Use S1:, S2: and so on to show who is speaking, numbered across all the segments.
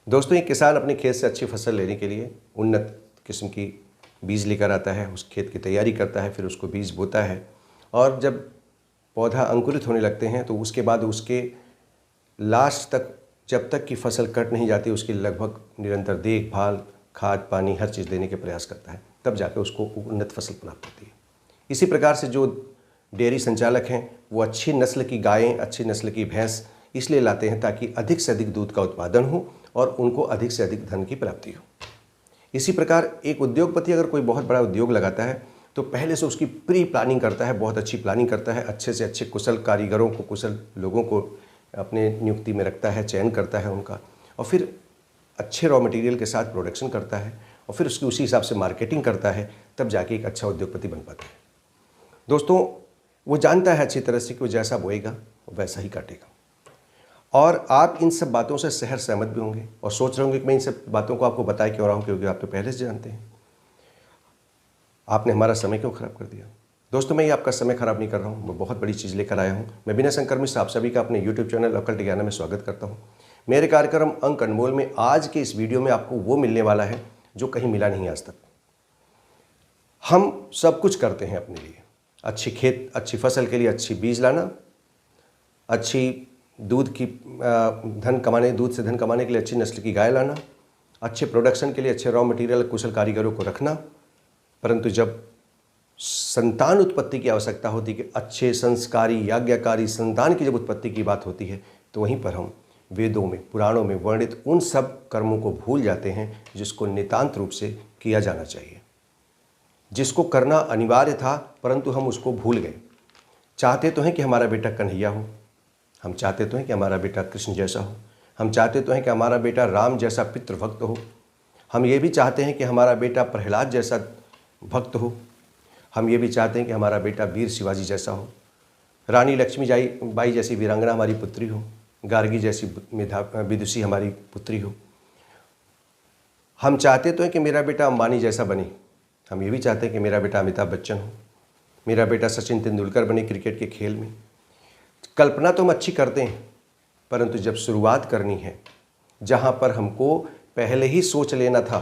S1: दोस्तों, एक किसान अपने खेत से अच्छी फसल लेने के लिए उन्नत किस्म की बीज लेकर आता है, उस खेत की तैयारी करता है, फिर उसको बीज बोता है और जब पौधा अंकुरित होने लगते हैं तो उसके बाद उसके लास्ट तक, जब तक कि फसल कट नहीं जाती, उसकी लगभग निरंतर देखभाल, खाद पानी हर चीज़ देने के प्रयास करता है, तब जाकर उसको उन्नत फसल प्राप्त होती है। इसी प्रकार से जो डेयरी संचालक हैं वो अच्छी नस्ल की गायें, अच्छी नस्ल की भैंस इसलिए लाते हैं ताकि अधिक से अधिक दूध का उत्पादन हो और उनको अधिक से अधिक धन की प्राप्ति हो। इसी प्रकार एक उद्योगपति अगर कोई बहुत बड़ा उद्योग लगाता है तो पहले से उसकी प्री प्लानिंग करता है, बहुत अच्छी प्लानिंग करता है, अच्छे से अच्छे कुशल कारीगरों को, कुशल लोगों को अपने नियुक्ति में रखता है, चयन करता है उनका, और फिर अच्छे रॉ मटेरियल के साथ प्रोडक्शन करता है और फिर उसकी उसी हिसाब से मार्केटिंग करता है, तब जाके एक अच्छा उद्योगपति बन पाता है। दोस्तों, वो जानता है अच्छी तरह से कि वो जैसा बोएगा वैसा ही काटेगा। और आप इन सब बातों से सहमत भी होंगे और सोच रहे होंगे कि मैं इन सब बातों को आपको बताए क्यों रहा हूँ, क्योंकि आप तो पहले से जानते हैं। आपने हमारा समय क्यों खराब कर दिया? दोस्तों, मैं ये आपका समय खराब नहीं कर रहा हूँ, मैं बहुत बड़ी चीज़ लेकर आया हूँ। मैं विनय शंकर मिश्र आप सभी का अपने यूट्यूब चैनल अकल्ट ज्ञान में स्वागत करता हूँ। मेरे कार्यक्रम अंक अनमोल में आज के इस वीडियो में आपको वो मिलने वाला है जो कहीं मिला नहीं आज तक। हम सब कुछ करते हैं अपने लिए, अच्छी खेत, अच्छी फसल के लिए अच्छी बीज लाना, अच्छी दूध से धन कमाने के लिए अच्छी नस्ल की गाय लाना, अच्छे प्रोडक्शन के लिए अच्छे रॉ मटेरियल, कुशल कारीगरों को रखना, परंतु जब संतान उत्पत्ति की आवश्यकता होती है कि अच्छे संस्कारी याज्ञकारी संतान की जब उत्पत्ति की बात होती है तो वहीं पर हम वेदों में, पुराणों में वर्णित उन सब कर्मों को भूल जाते हैं जिसको नितांत रूप से किया जाना चाहिए, जिसको करना अनिवार्य था, परंतु हम उसको भूल गए। चाहते तो हैं कि हमारा बेटा कन्हैया हो, हम चाहते तो हैं कि हमारा बेटा कृष्ण जैसा हो, हम चाहते तो हैं कि हमारा बेटा राम जैसा पितृभक्त हो, हम ये भी चाहते हैं कि हमारा बेटा प्रहलाद जैसा भक्त हो, हम ये भी चाहते हैं कि हमारा बेटा वीर शिवाजी जैसा हो, रानी लक्ष्मी बाई जैसी वीरांगना हमारी पुत्री हो, गार्गी जैसी विदुषी हमारी पुत्री हो। हम चाहते तो हैं कि मेरा बेटा अंबानी जैसा बने, हम ये भी चाहते हैं कि मेरा बेटा अमिताभ बच्चन हो, मेरा बेटा सचिन तेंदुलकर बने क्रिकेट के खेल में। कल्पना तो हम अच्छी करते हैं, परंतु जब शुरुआत करनी है, जहाँ पर हमको पहले ही सोच लेना था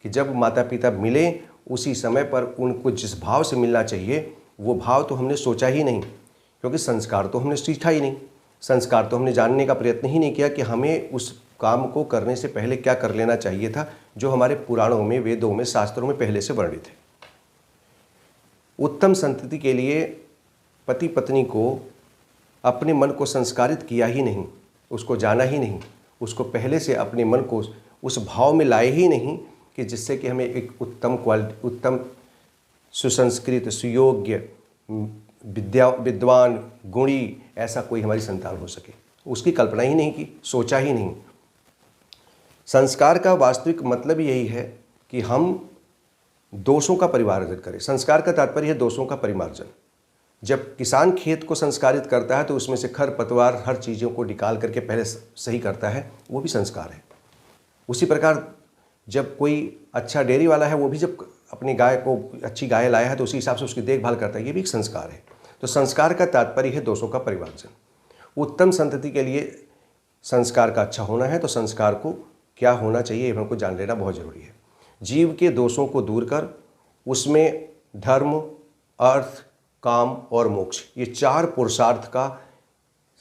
S1: कि जब माता पिता मिले उसी समय पर उनको जिस भाव से मिलना चाहिए वो भाव तो हमने सोचा ही नहीं, क्योंकि संस्कार तो हमने सीखा ही नहीं, संस्कार तो हमने जानने का प्रयत्न ही नहीं किया कि हमें उस काम को करने से पहले क्या कर लेना चाहिए था, जो हमारे पुराणों में, वेदों में, शास्त्रों में पहले से वर्णित है। उत्तम संतति के लिए पति पत्नी को अपने मन को संस्कारित किया ही नहीं, उसको जाना ही नहीं, उसको पहले से अपने मन को उस भाव में लाए ही नहीं कि जिससे कि हमें एक उत्तम सुसंस्कृत, सुयोग्य, विद्वान, गुणी ऐसा कोई हमारी संतान हो सके, उसकी कल्पना ही नहीं की, सोचा ही नहीं। संस्कार का वास्तविक मतलब यही है कि हम दोषों का परिमार्जन करें। संस्कार का तात्पर्य है दोषों का परिमार्जन। जब किसान खेत को संस्कारित करता है तो उसमें से खर पतवार हर चीज़ों को निकाल करके पहले सही करता है, वो भी संस्कार है। उसी प्रकार जब कोई अच्छा डेयरी वाला है, वो भी जब अपनी गाय को अच्छी गाय लाया है तो उसी हिसाब से उसकी देखभाल करता है, ये भी एक संस्कार है। तो संस्कार का तात्पर्य है दोषों का परिमार्जन। उत्तम संतति के लिए संस्कार का अच्छा होना है तो संस्कार को क्या होना चाहिए ये हमको जान लेना बहुत ज़रूरी है। जीव के दोषों को दूर कर उसमें धर्म, अर्थ, काम और मोक्ष, ये चार पुरुषार्थ का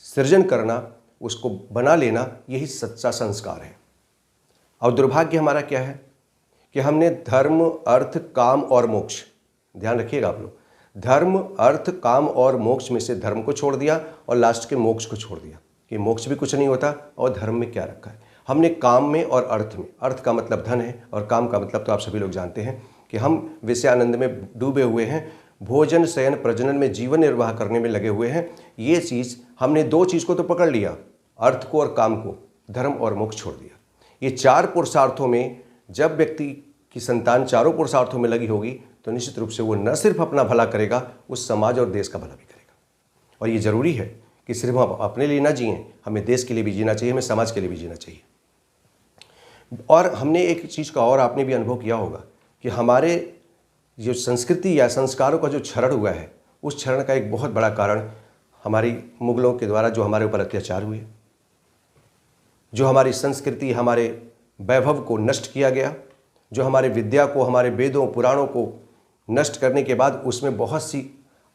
S1: सृजन करना, उसको बना लेना, यही सच्चा संस्कार है। और दुर्भाग्य हमारा क्या है कि हमने धर्म, अर्थ, काम और मोक्ष, ध्यान रखिएगा आप लोग, धर्म, अर्थ, काम और मोक्ष में से धर्म को छोड़ दिया और लास्ट के मोक्ष को छोड़ दिया कि मोक्ष भी कुछ नहीं होता और धर्म में क्या रखा है। हमने काम में और अर्थ में, अर्थ का मतलब धन है और काम का मतलब तो आप सभी लोग जानते हैं कि हम विषयानंद में डूबे हुए हैं, भोजन, शयन, प्रजनन में जीवन निर्वाह करने में लगे हुए हैं। ये चीज़ हमने दो चीज़ को तो पकड़ लिया, अर्थ को और काम को, धर्म और मोक्ष छोड़ दिया। ये चार पुरुषार्थों में जब व्यक्ति की संतान चारों पुरुषार्थों में लगी होगी तो निश्चित रूप से वो न सिर्फ अपना भला करेगा, उस समाज और देश का भला भी करेगा। और ये ज़रूरी है कि सिर्फ हम अपने लिए ना जिएं, हमें देश के लिए भी जीना चाहिए, हमें समाज के लिए भी जीना चाहिए। और हमने एक चीज़ का और आपने भी अनुभव किया होगा कि हमारे जो संस्कृति या संस्कारों का जो क्षरण हुआ है, उस क्षरण का एक बहुत बड़ा कारण हमारी मुगलों के द्वारा जो हमारे ऊपर अत्याचार हुए, जो हमारी संस्कृति, हमारे वैभव को नष्ट किया गया, जो हमारे विद्या को, हमारे वेदों पुराणों को नष्ट करने के बाद उसमें बहुत सी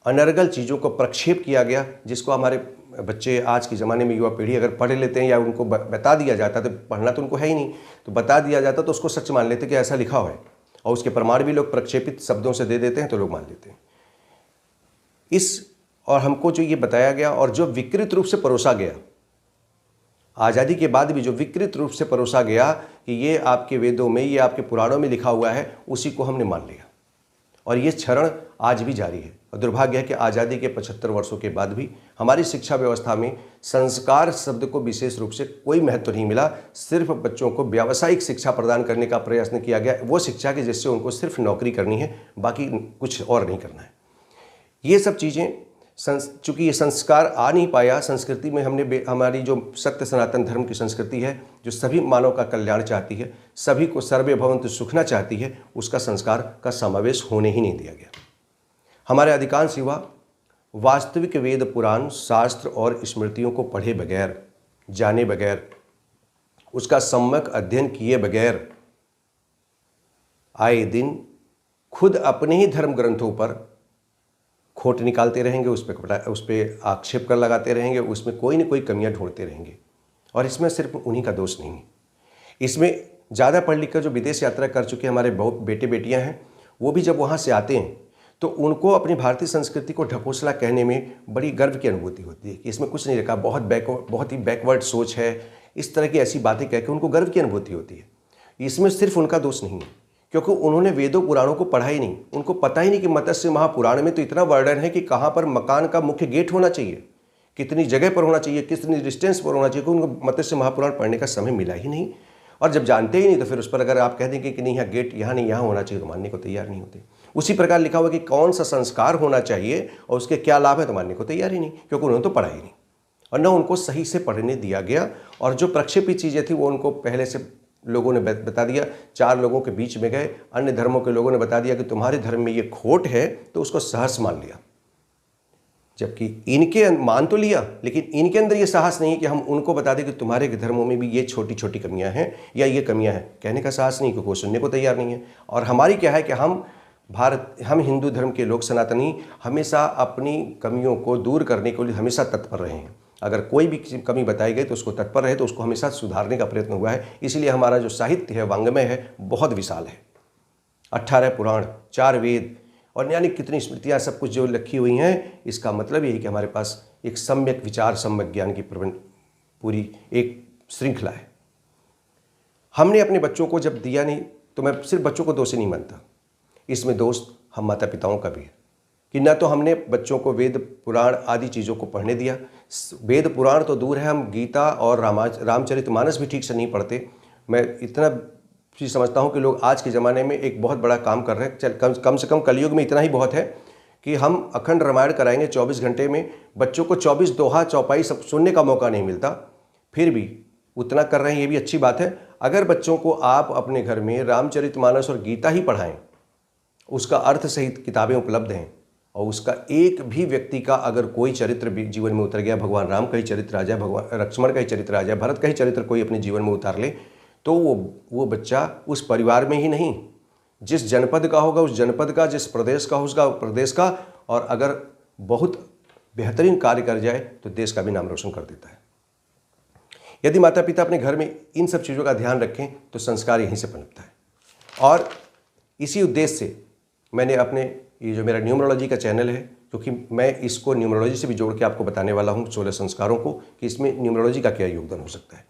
S1: अनर्गल चीज़ों को प्रक्षेप किया गया, जिसको हमारे बच्चे आज के ज़माने में युवा पीढ़ी अगर पढ़ लेते हैं या उनको बता दिया जाता, तो पढ़ना तो उनको है ही नहीं, तो बता दिया जाता तो उसको सच मान लेते कि ऐसा लिखा हुआ है, और उसके प्रमाण भी लोग प्रक्षेपित शब्दों से दे देते हैं तो लोग मान लेते हैं। और हमको जो ये बताया गया और जो विकृत रूप से परोसा गया, आज़ादी के बाद भी जो विकृत रूप से परोसा गया कि ये आपके वेदों में, ये आपके पुराणों में लिखा हुआ है, उसी को हमने मान लिया, और ये क्षरण आज भी जारी है। और दुर्भाग्य है कि आज़ादी के 75 वर्षों के बाद भी हमारी शिक्षा व्यवस्था में संस्कार शब्द को विशेष रूप से कोई महत्व नहीं मिला। सिर्फ बच्चों को व्यावसायिक शिक्षा प्रदान करने का प्रयत्न किया गया, वो शिक्षा की जिससे उनको सिर्फ नौकरी करनी है, बाकी कुछ और नहीं करना है। ये सब चीज़ें चूँकि ये संस्कार आ नहीं पाया संस्कृति में, हमारी जो सत्य सनातन धर्म की संस्कृति है, जो सभी मानव का कल्याण चाहती है, सभी को सर्वे भवन्तु सुखना चाहती है, उसका संस्कार का समावेश होने ही नहीं दिया गया। हमारे अधिकांश युवा वास्तविक वेद पुराण शास्त्र और स्मृतियों को पढ़े बगैर, जाने बगैर, उसका सम्यक अध्ययन किए बगैर आए दिन खुद अपने ही धर्म ग्रंथों पर खोट निकालते रहेंगे, उस पर आक्षेप कर लगाते रहेंगे, उसमें कोई न कोई कमियां ढूंढते रहेंगे। और इसमें सिर्फ उन्हीं का दोष नहीं है, इसमें ज़्यादा पढ़ लिख कर जो विदेश यात्रा कर चुके हमारे बहुत बेटे बेटियां हैं, वो भी जब वहाँ से आते हैं तो उनको अपनी भारतीय संस्कृति को ढकोसला कहने में बड़ी गर्व की अनुभूति होती है कि इसमें कुछ नहीं रखा, बहुत ही बैकवर्ड सोच है, इस तरह की ऐसी बातें कह के उनको गर्व की अनुभूति होती है। इसमें सिर्फ उनका दोष नहीं है, क्योंकि उन्होंने वेदों पुराणों को पढ़ा ही नहीं, उनको पता ही नहीं कि मत्स्य महापुराण में तो इतना वर्णन है कि कहाँ पर मकान का मुख्य गेट होना चाहिए, कितनी जगह पर होना चाहिए, कितनी डिस्टेंस पर होना चाहिए, उनको मत्स्य महापुराण पढ़ने का समय मिला ही नहीं। और जब जानते ही नहीं तो फिर उस पर अगर आप कह देंगे कि नहीं यहाँ गेट यहाँ नहीं यहाँ होना चाहिए, तो मानने को तैयार नहीं होते। उसी प्रकार लिखा हुआ कि कौन सा संस्कार होना चाहिए और उसके क्या लाभ है, तो मानने को तैयार ही नहीं, क्योंकि उन्होंने तो पढ़ा ही नहीं और न उनको सही से पढ़ने दिया गया। और जो प्रक्षेपित चीज़ें थी वो उनको पहले से लोगों ने बता दिया, 4 लोगों के बीच में गए, अन्य धर्मों के लोगों ने बता दिया कि तुम्हारे धर्म में ये खोट है, तो उसको सहर्ष मान लिया। जबकि इनके मान तो लिया, लेकिन इनके अंदर ये साहस नहीं कि हम उनको बता दें कि तुम्हारे धर्मों में भी ये छोटी छोटी कमियां हैं या ये कमियां हैं। कहने का साहस नहीं, क्योंकि वो सुनने को तैयार नहीं है। और हमारी क्या है कि हम हिंदू धर्म के लोग, सनातनी, हमेशा अपनी कमियों को दूर करने के लिए हमेशा तत्पर रहे हैं। अगर कोई भी कमी बताई गई तो उसको तत्पर रहे, तो उसको हमेशा सुधारने का प्रयत्न हुआ है। इसीलिए हमारा जो साहित्य है, वांग्मय है, बहुत विशाल है। 18 पुराण, 4 वेद और यानी कितनी स्मृतियाँ, सब कुछ जो लिखी हुई हैं, इसका मतलब यही कि हमारे पास एक सम्यक विचार, सम्यक ज्ञान की पूरी एक श्रृंखला है। हमने अपने बच्चों को जब दिया नहीं, तो मैं सिर्फ बच्चों को दोषी नहीं मानता, इसमें दोष हम माता पिताओं का भी है कि न तो हमने बच्चों को वेद पुराण आदि चीज़ों को पढ़ने दिया। वेद पुराण तो दूर है, हम गीता और रामचरितमानस भी ठीक से नहीं पढ़ते। मैं इतना भी समझता हूँ कि लोग आज के ज़माने में एक बहुत बड़ा काम कर रहे हैं। कम से कम कलयुग में इतना ही बहुत है कि हम अखंड रामायण कराएंगे 24 घंटे में, बच्चों को 24 दोहा चौपाई सब सुनने का मौका नहीं मिलता, फिर भी उतना कर रहे हैं, ये भी अच्छी बात है। अगर बच्चों को आप अपने घर में रामचरितमानस और गीता ही पढ़ाएं, उसका अर्थ सहित किताबें उपलब्ध हैं, और उसका एक भी व्यक्ति का अगर कोई चरित्र भी जीवन में उतर गया, भगवान राम का ही चरित्र आ जाए, भगवान लक्ष्मण का ही चरित्र आ जाए, भरत का ही चरित्र कोई अपने जीवन में उतार ले, तो वो बच्चा उस परिवार में ही नहीं, जिस जनपद का होगा उस जनपद का, जिस प्रदेश का होगा प्रदेश का, और अगर बहुत बेहतरीन कार्य कर जाए तो देश का भी नाम रोशन कर देता है। यदि माता पिता अपने घर में इन सब चीज़ों का ध्यान रखें तो संस्कार यहीं से पनपता है। और इसी उद्देश्य से मैंने अपने ये जो मेरा न्यूमरोलॉजी का चैनल है, क्योंकि मैं इसको न्यूमरोलॉजी से भी जोड़ के आपको बताने वाला हूँ 16 संस्कारों को, कि इसमें न्यूमरोलॉजी का क्या योगदान हो सकता है।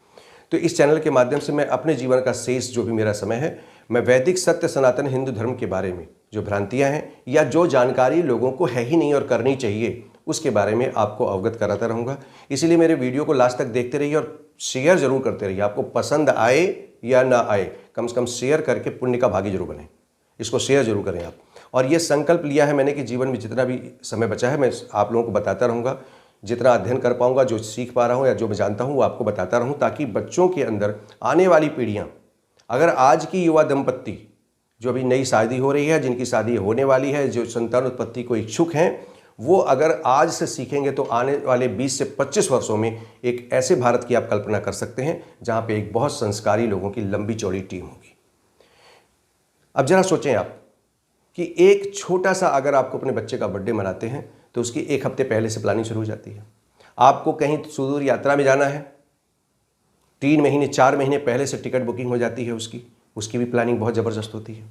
S1: तो इस चैनल के माध्यम से मैं अपने जीवन का शेष जो भी मेरा समय है, मैं वैदिक सत्य सनातन हिंदू धर्म के बारे में जो भ्रांतियाँ हैं या जो जानकारी लोगों को है ही नहीं और करनी चाहिए, उसके बारे में आपको अवगत कराता रहूँगा। इसीलिए मेरे वीडियो को लास्ट तक देखते रहिए और शेयर जरूर करते रहिए। आपको पसंद आए या ना आए, कम से कम शेयर करके पुण्य का भागी जरूर बने। इसको शेयर जरूर करें आप। और ये संकल्प लिया है मैंने कि जीवन में जितना भी समय बचा है मैं आप लोगों को बताता रहूँगा, जितना अध्ययन कर पाऊँगा, जो सीख पा रहा हूँ या जो मैं जानता हूँ वो आपको बताता रहूँ, ताकि बच्चों के अंदर आने वाली पीढ़ियाँ, अगर आज की युवा दंपत्ति जो अभी नई शादी हो रही है, जिनकी शादी होने वाली है, जो संतान उत्पत्ति को इच्छुक हैं, वो अगर आज से सीखेंगे तो आने वाले 20 से 25 वर्षों में एक ऐसे भारत की आप कल्पना कर सकते हैं जहां पे एक बहुत संस्कारी लोगों की लंबी चौड़ी टीम होगी। अब जरा सोचें आप कि एक छोटा सा, अगर आपको अपने बच्चे का बर्थडे मनाते हैं तो उसकी एक हफ्ते पहले से प्लानिंग शुरू हो जाती है। आपको कहीं सुदूर यात्रा में जाना है, 3 महीने 4 महीने पहले से टिकट बुकिंग हो जाती है, उसकी भी प्लानिंग बहुत ज़बरदस्त होती है।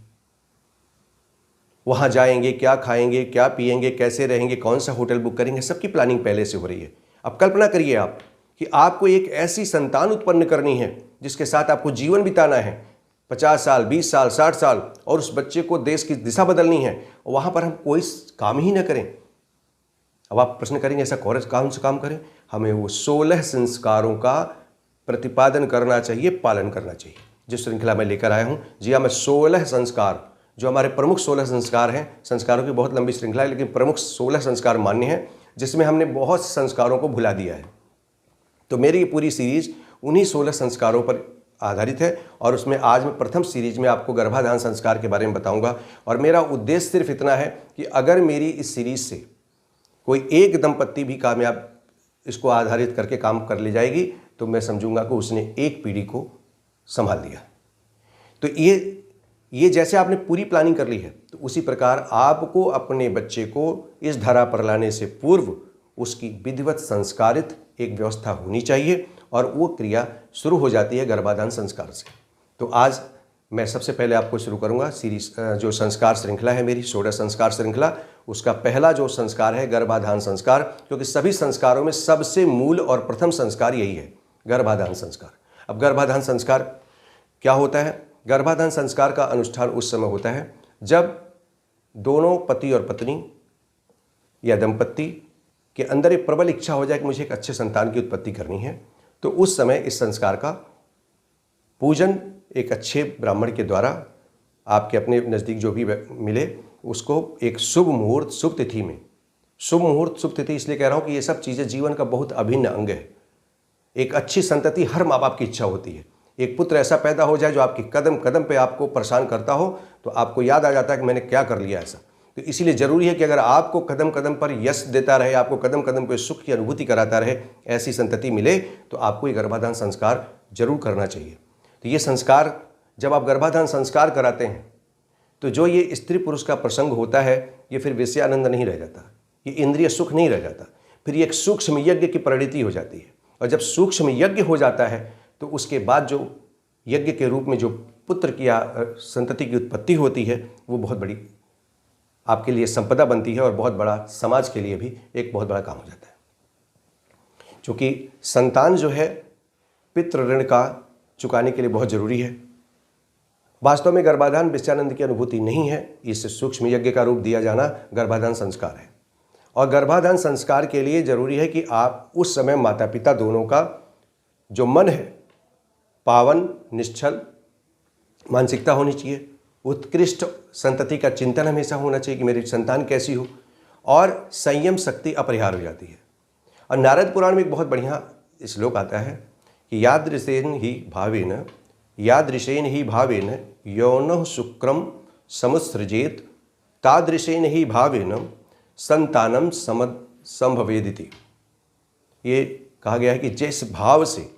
S1: वहाँ जाएंगे, क्या खाएंगे, क्या पिएंगे, कैसे रहेंगे, कौन सा होटल बुक करेंगे, सबकी प्लानिंग पहले से हो रही है। अब कल्पना करिए आप कि आपको एक ऐसी संतान उत्पन्न करनी है जिसके साथ आपको जीवन बिताना है, 50 साल, 20 साल, 60 साल, और उस बच्चे को देश की दिशा बदलनी है, और वहाँ पर हम कोई काम ही ना करें। अब आप प्रश्न करेंगे ऐसा कौन सा काम करें? हमें वो 16 संस्कारों का प्रतिपादन करना चाहिए, पालन करना चाहिए, जिस श्रृंखला में लेकर आया हूँ। जी हाँ, मैं 16 संस्कार, जो हमारे प्रमुख 16 संस्कार हैं, संस्कारों की बहुत लंबी श्रृंखला है लेकिन प्रमुख 16 संस्कार मान्य हैं, जिसमें हमने बहुत संस्कारों को भुला दिया है। तो मेरी ये पूरी सीरीज उन्हीं 16 संस्कारों पर आधारित है, और उसमें आज मैं प्रथम सीरीज में आपको गर्भाधान संस्कार के बारे में बताऊंगा। और मेरा उद्देश्य सिर्फ इतना है कि अगर मेरी इस सीरीज से कोई एक दंपत्ति भी कामयाब इसको आधारित करके काम कर ले जाएगी तो मैं समझूंगा कि उसने एक पीढ़ी को संभाल लिया। तो ये जैसे आपने पूरी प्लानिंग कर ली है, तो उसी प्रकार आपको अपने बच्चे को इस धरा पर लाने से पूर्व उसकी विधिवत संस्कारित एक व्यवस्था होनी चाहिए, और वो क्रिया शुरू हो जाती है गर्भाधान संस्कार से। तो आज मैं सबसे पहले आपको शुरू करूंगा सीरीज, जो संस्कार श्रृंखला है मेरी 16 संस्कार श्रृंखला, उसका पहला जो संस्कार है गर्भाधान संस्कार, क्योंकि सभी संस्कारों में सबसे मूल और प्रथम संस्कार यही है, गर्भाधान संस्कार। अब गर्भाधान संस्कार क्या होता है? गर्भाधान संस्कार का अनुष्ठान उस समय होता है जब दोनों पति और पत्नी या दंपत्ति के अंदर एक प्रबल इच्छा हो जाए कि मुझे एक अच्छे संतान की उत्पत्ति करनी है, तो उस समय इस संस्कार का पूजन एक अच्छे ब्राह्मण के द्वारा, आपके अपने नज़दीक जो भी मिले, उसको एक शुभ मुहूर्त शुभ तिथि में, शुभ मुहूर्त शुभ तिथि इसलिए कह रहा हूँ कि ये सब चीज़ें जीवन का बहुत अभिन्न अंग है। एक अच्छी संतति हर माँ बाप की इच्छा होती है, एक पुत्र ऐसा पैदा हो जाए जो आपकी कदम कदम पे आपको परेशान करता हो, तो आपको याद आ जाता है कि मैंने क्या कर लिया ऐसा। तो इसीलिए ज़रूरी है कि अगर आपको कदम कदम पर यश देता रहे, आपको कदम कदम पर सुख की अनुभूति कराता रहे, ऐसी संतति मिले, तो आपको ये गर्भाधान संस्कार जरूर करना चाहिए। तो ये संस्कार, जब आप गर्भाधान संस्कार कराते हैं तो जो ये स्त्री पुरुष का प्रसंग होता है, ये फिर विषयानंद नहीं रह जाता, ये इंद्रिय सुख नहीं रह जाता, फिर ये एक सूक्ष्म यज्ञ की परिणति हो जाती है। और जब सूक्ष्म यज्ञ हो जाता है तो उसके बाद जो यज्ञ के रूप में जो पुत्र की संतति की उत्पत्ति होती है, वो बहुत बड़ी आपके लिए संपदा बनती है, और बहुत बड़ा समाज के लिए भी एक बहुत बड़ा काम हो जाता है। क्योंकि संतान जो है पितृ ऋण का चुकाने के लिए बहुत जरूरी है। वास्तव में गर्भाधान विषयानंद की अनुभूति नहीं है, इस सूक्ष्म यज्ञ का रूप दिया जाना गर्भाधान संस्कार है। और गर्भाधान संस्कार के लिए जरूरी है कि आप उस समय माता पिता दोनों का जो मन है पावन निश्चल मानसिकता होनी चाहिए, उत्कृष्ट संतति का चिंतन हमेशा होना चाहिए कि मेरी संतान कैसी हो, और संयम शक्ति अपरिहार्य हो जाती है। और नारद पुराण में एक बहुत बढ़िया श्लोक आता है कि यादृशेन ही भावेन यौनः शुक्रम समुत्सृजेत तादृशेन ही भावेन संतानम संभवेदिति। ये कहा गया है कि जिस भाव से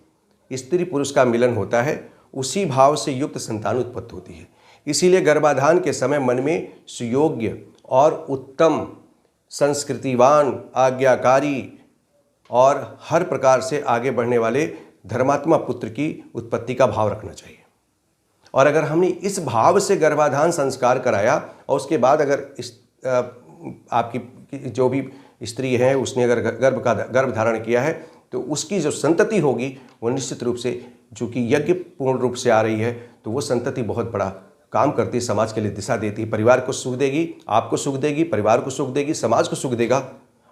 S1: स्त्री पुरुष का मिलन होता है, उसी भाव से युक्त संतान उत्पत्ति होती है। इसीलिए गर्भाधान के समय मन में सुयोग्य और उत्तम, संस्कृतिवान, आज्ञाकारी और हर प्रकार से आगे बढ़ने वाले धर्मात्मा पुत्र की उत्पत्ति का भाव रखना चाहिए। और अगर हमने इस भाव से गर्भाधान संस्कार कराया, और उसके बाद अगर आपकी जो भी स्त्री है उसने अगर गर्भ धारण किया है, तो उसकी जो संतति होगी वो निश्चित रूप से, चूँकि यज्ञ पूर्ण रूप से आ रही है, तो वो संतति बहुत बड़ा काम करती है, समाज के लिए दिशा देती है, परिवार को सुख देगी, आपको सुख देगी, परिवार को सुख देगी, समाज को सुख देगा,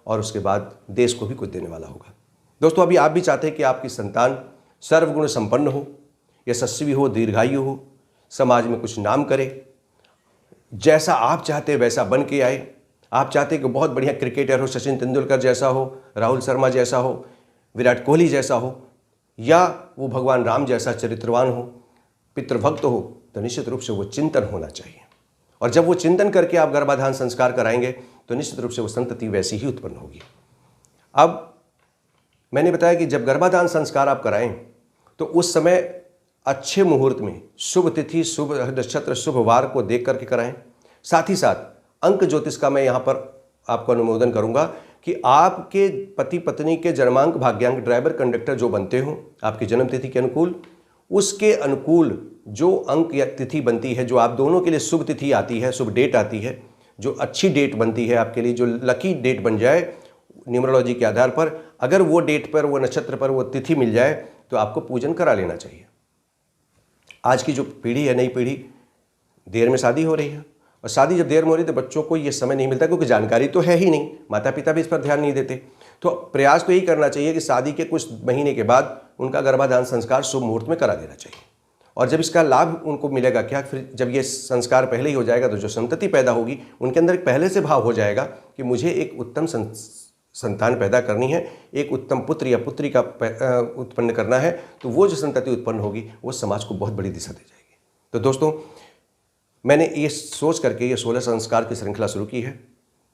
S1: और उसके बाद देश को भी कुछ देने वाला होगा। दोस्तों, अभी आप भी चाहते हैं कि आपकी संतान सर्वगुण संपन्न हो, यशस्वी हो, दीर्घायु हो, समाज में कुछ नाम करे, जैसा आप चाहते हैं वैसा बन के आए। आप चाहते हैं कि बहुत बढ़िया क्रिकेटर हो, सचिन तेंदुलकर जैसा हो, राहुल शर्मा जैसा हो, विराट कोहली जैसा हो, या वो भगवान राम जैसा चरित्रवान हो, पितृभक्त हो, तो निश्चित रूप से वो चिंतन होना चाहिए। और जब वो चिंतन करके आप गर्भाधान संस्कार कराएंगे तो निश्चित रूप से वो संतति वैसी ही उत्पन्न होगी। अब मैंने बताया कि जब गर्भाधान संस्कार आप कराएं तो उस समय अच्छे मुहूर्त में, शुभ तिथि, शुभ नक्षत्र, शुभ वार को देख करके कराएं। साथ ही साथ अंक ज्योतिष का मैं यहाँ पर आपको अनुमोदन करूँगा कि आपके पति पत्नी के जन्मांक, भाग्यांक, ड्राइवर, कंडक्टर जो बनते हों आपकी जन्म तिथि के अनुकूल, उसके अनुकूल जो अंक या तिथि बनती है, जो आप दोनों के लिए शुभ तिथि आती है, शुभ डेट आती है, जो अच्छी डेट बनती है आपके लिए, जो लकी डेट बन जाए न्यूमरोलॉजी के आधार पर, अगर वो डेट पर, वो नक्षत्र पर वो तिथि मिल जाए तो आपको पूजन करा लेना चाहिए। आज की जो पीढ़ी है, नई पीढ़ी, देर में शादी हो रही है, और शादी जब देर में हो रही है तो बच्चों को ये समय नहीं मिलता, क्योंकि जानकारी तो है ही नहीं, माता पिता भी इस पर ध्यान नहीं देते। तो प्रयास तो यही करना चाहिए कि शादी के कुछ महीने के बाद उनका गर्भाधान संस्कार शुभ मुहूर्त में करा देना चाहिए। और जब इसका लाभ उनको मिलेगा क्या, फिर जब ये संस्कार पहले ही हो जाएगा तो जो संतति पैदा होगी उनके अंदर पहले से भाव हो जाएगा कि मुझे एक उत्तम संतान पैदा करनी है, एक उत्तम पुत्र या पुत्री का उत्पन्न करना है, तो वो जो संतति उत्पन्न होगी वो समाज को बहुत बड़ी दिशा दे जाएगी। तो दोस्तों, मैंने ये सोच करके ये 16 संस्कार की श्रृंखला शुरू की है।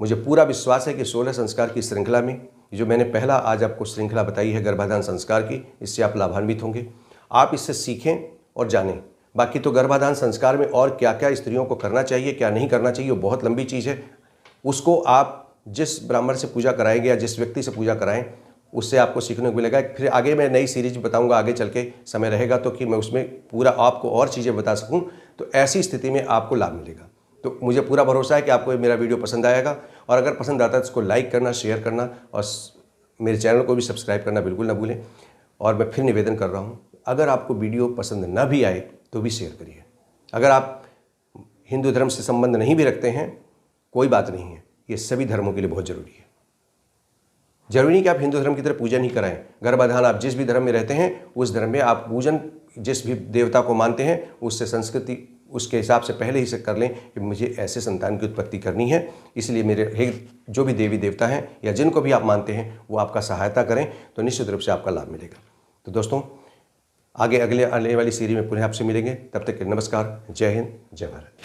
S1: मुझे पूरा विश्वास है कि 16 संस्कार की श्रृंखला में जो मैंने पहला आज आपको श्रृंखला बताई है गर्भाधान संस्कार की, इससे आप लाभान्वित होंगे। आप इससे सीखें और जानें। बाकी तो गर्भाधान संस्कार में और क्या क्या स्त्रियों को करना चाहिए, क्या नहीं करना चाहिए, वो बहुत लंबी चीज़ है। उसको आप जिस ब्राह्मण से पूजा कराएंगे या जिस व्यक्ति से पूजा कराएं, उससे आपको सीखने को मिलेगा। फिर आगे मैं नई सीरीज बताऊंगा, आगे चल के समय रहेगा तो कि मैं उसमें पूरा आपको और चीज़ें बता सकूं, तो ऐसी स्थिति में आपको लाभ मिलेगा। तो मुझे पूरा भरोसा है कि आपको मेरा वीडियो पसंद आएगा, और अगर पसंद आता है तो इसको लाइक करना, शेयर करना, और मेरे चैनल को भी सब्सक्राइब करना बिल्कुल ना भूलें। और मैं फिर निवेदन कर रहा हूँ, अगर आपको वीडियो पसंद ना भी आए तो भी शेयर करिए। अगर आप हिंदू धर्म से संबंध नहीं भी रखते हैं, कोई बात नहीं है, ये सभी धर्मों के लिए बहुत ज़रूरी है। जरूरी नहीं कि आप हिंदू धर्म की तरह पूजन ही कराएं। गर्भाधान आप जिस भी धर्म में रहते हैं उस धर्म में आप पूजन जिस भी देवता को मानते हैं उससे संस्कृति उसके हिसाब से पहले ही से कर लें कि मुझे ऐसे संतान की उत्पत्ति करनी है, इसलिए मेरे जो भी देवी देवता हैं या जिनको भी आप मानते हैं वो आपका सहायता करें, तो निश्चित रूप से आपका लाभ मिलेगा। तो दोस्तों, आगे अगले आने वाली सीरीज में पुनः आपसे मिलेंगे। तब तक के नमस्कार, जय हिंद, जय भारत।